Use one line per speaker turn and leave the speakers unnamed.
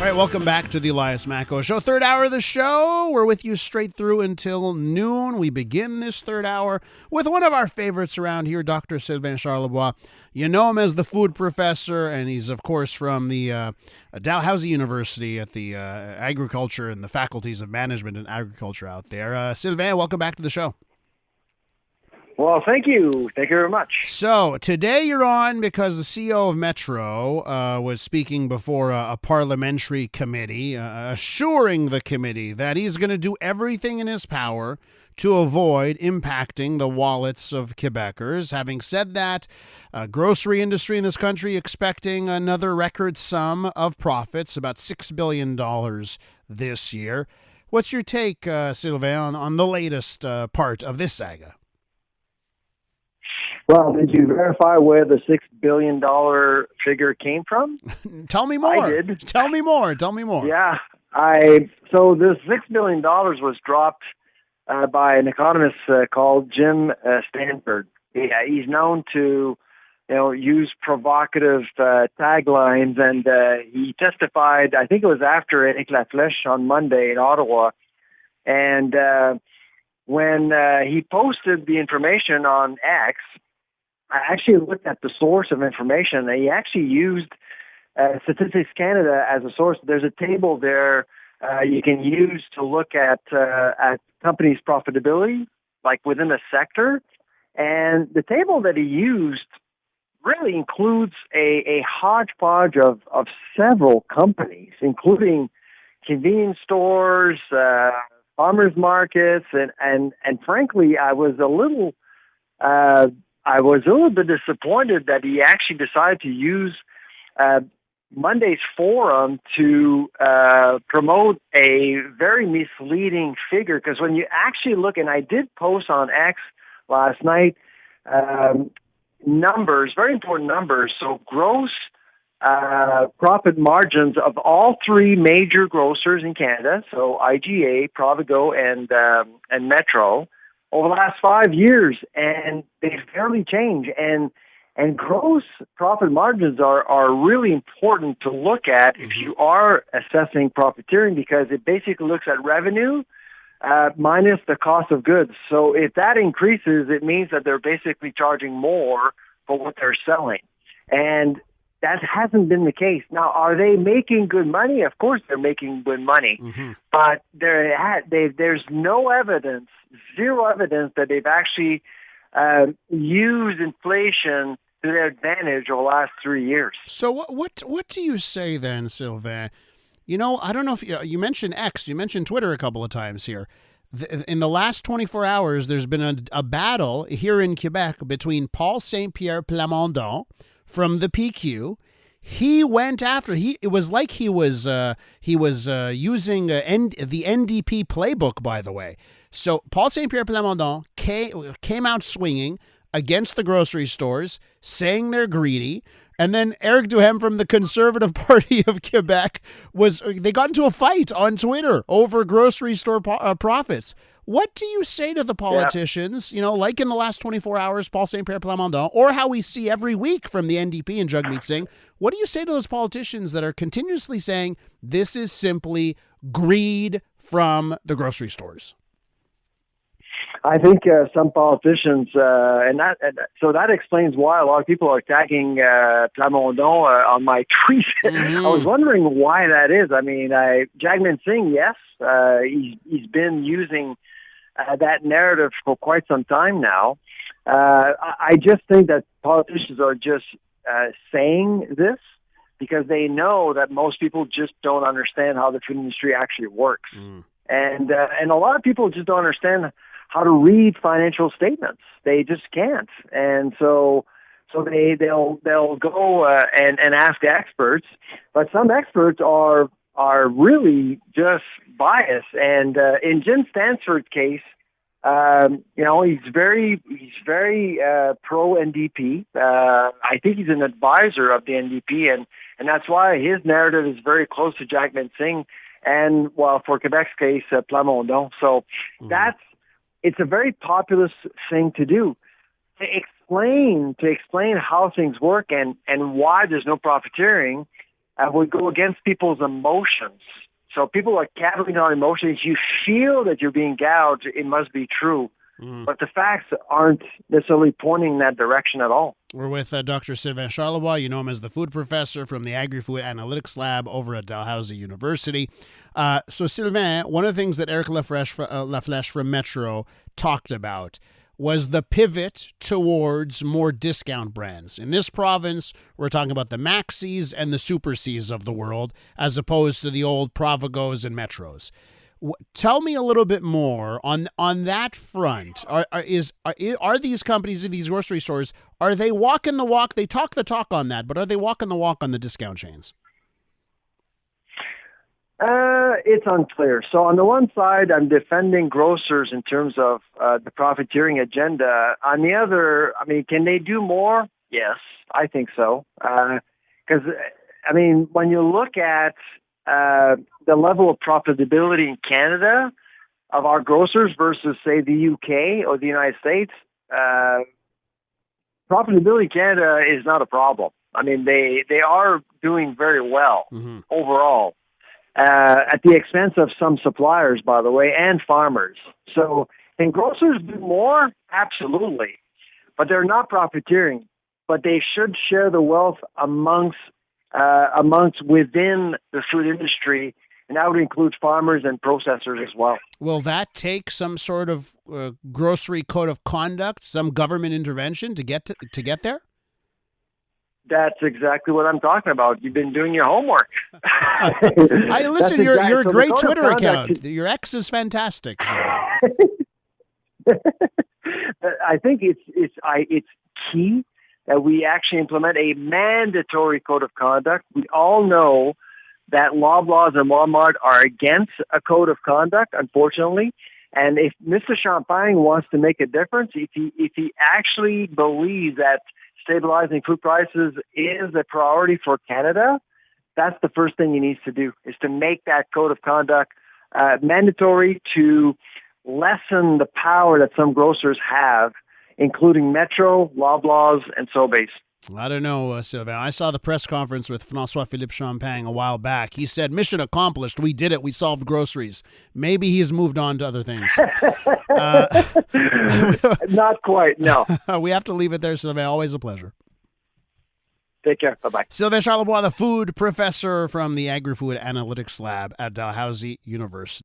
All right, welcome back to the Elias Macco Show. Third hour of the show. We're with you straight through until noon. We begin this third hour with one of our favorites around here, Dr. Sylvain Charlebois. You know him as the food professor, and he's, of course, from the Dalhousie University at the Agriculture and the Faculties of Management and Agriculture out there. Sylvain, welcome back to the show.
Well, thank you. Thank you very much.
So today you're on because the CEO of Metro was speaking before a parliamentary committee, assuring the committee that he's going to do everything in his power to avoid impacting the wallets of Quebecers. Having said that, grocery industry in this country expecting another record sum of profits, about $6 billion this year. What's your take, Sylvain, on the latest part of this saga?
Well, did you verify where the $6 billion figure came from?
Tell me more.
I did.
Tell me more.
Yeah. So this $6 billion was dropped by an economist called Jim Stanford. He's known to use provocative taglines, and he testified, I think it was after Éric Laflèche on Monday in Ottawa, and when he posted the information on X, I actually looked at the source of information, and he actually used Statistics Canada as a source. There's a table there you can use to look at companies' profitability, like within a sector. And the table that he used really includes a hodgepodge of several companies, including convenience stores, farmers markets, and frankly, I was a little bit disappointed that he actually decided to use Monday's forum to promote a very misleading figure. Because when you actually look, and I did post on X last night, numbers, very important numbers. So gross profit margins of all three major grocers in Canada, so IGA, Provigo, and Metro, over the last 5 years, and they fairly change. And gross profit margins are really important to look at if you are assessing profiteering, because it basically looks at revenue minus the cost of goods. So if that increases, it means that they're basically charging more for what they're selling. And that hasn't been the case. Now, are they making good money? Of course they're making good money. Mm-hmm. But there's no evidence, zero evidence that they've actually used inflation to their advantage over the last 3 years.
So what do you say then, Sylvain? I don't know if you mentioned X, you mentioned Twitter a couple of times here. In the last 24 hours, there's been a battle here in Quebec between Paul Saint-Pierre Plamondon from the PQ. He went after. It was like he was using the NDP playbook, by the way. So Paul Saint-Pierre Plamondon came out swinging against the grocery stores, saying they're greedy. And then Eric Duhem from the Conservative Party of Quebec they got into a fight on Twitter over grocery store profits. What do you say to the politicians, like in the last 24 hours, Paul Saint-Pierre Plamondon, or how we see every week from the NDP and Jagmeet Singh? What do you say to those politicians that are continuously saying this is simply greed from the grocery stores?
I think some politicians, so that explains why a lot of people are tagging Plamondon on my tweet. Mm-hmm. I was wondering why that is. I mean, Jagmeet Singh, yes, he's been using that narrative for quite some time now. I just think that politicians are just saying this because they know that most people just don't understand how the food industry actually works. Mm. And a lot of people just don't understand how to read financial statements. They just can't. And so they'll go and ask experts, but some experts are really just biased. And in Jim Stanford's case, he's very pro NDP. I think he's an advisor of the NDP, and that's why his narrative is very close to Jagmeet Singh and, for Quebec's case, Plamondon. So it's a very populist thing to do. To explain how things work and why there's no profiteering, would go against people's emotions. So people are capping on emotions. You feel that you're being gouged, it must be true. But the facts aren't necessarily pointing in that direction at all.
We're with Dr. Sylvain Charlebois. You know him as the food professor from the Agri-Food Analytics Lab over at Dalhousie University. So, Sylvain, one of the things that Eric Laflèche from Metro talked about was the pivot towards more discount brands. In this province, we're talking about the Maxis and the Super Cs of the world, as opposed to the old Provogos and Metros. Tell me a little bit more on that front. Are these companies in these grocery stores, are they walking the walk? They talk the talk on that, but are they walking the walk on the discount chains?
It's unclear. So on the one side, I'm defending grocers in terms of the profiteering agenda. On the other, I mean, can they do more? Yes, I think so. Because, I mean, when you look at the level of profitability in Canada of our grocers versus, say, the UK or the United States, profitability in Canada is not a problem. I mean, they are doing very well overall, at the expense of some suppliers, by the way, and farmers. So can grocers do more? Absolutely. But they're not profiteering. But they should share the wealth amongst within the food industry, and that would include farmers and processors as well.
Will that take some sort of grocery code of conduct, some government intervention to get there?
That's exactly what I'm talking about. You've been doing your homework.
I listen. You're a great Twitter account. Your ex is fantastic. So.
I think it's key that we actually implement a mandatory code of conduct. We all know that Loblaws and Walmart are against a code of conduct, unfortunately. And if Mr. Champagne wants to make a difference, if he actually believes that stabilizing food prices is a priority for Canada, that's the first thing he needs to do, is to make that code of conduct mandatory to lessen the power that some grocers have, including Metro, Loblaws, and Sobeys.
I don't know, Sylvain. I saw the press conference with François-Philippe Champagne a while back. He said, mission accomplished. We did it. We solved groceries. Maybe he's moved on to other things.
Not quite, no.
We have to leave it there, Sylvain. Always a pleasure.
Take care. Bye-bye.
Sylvain Charlebois, the food professor from the Agri-Food Analytics Lab at Dalhousie University.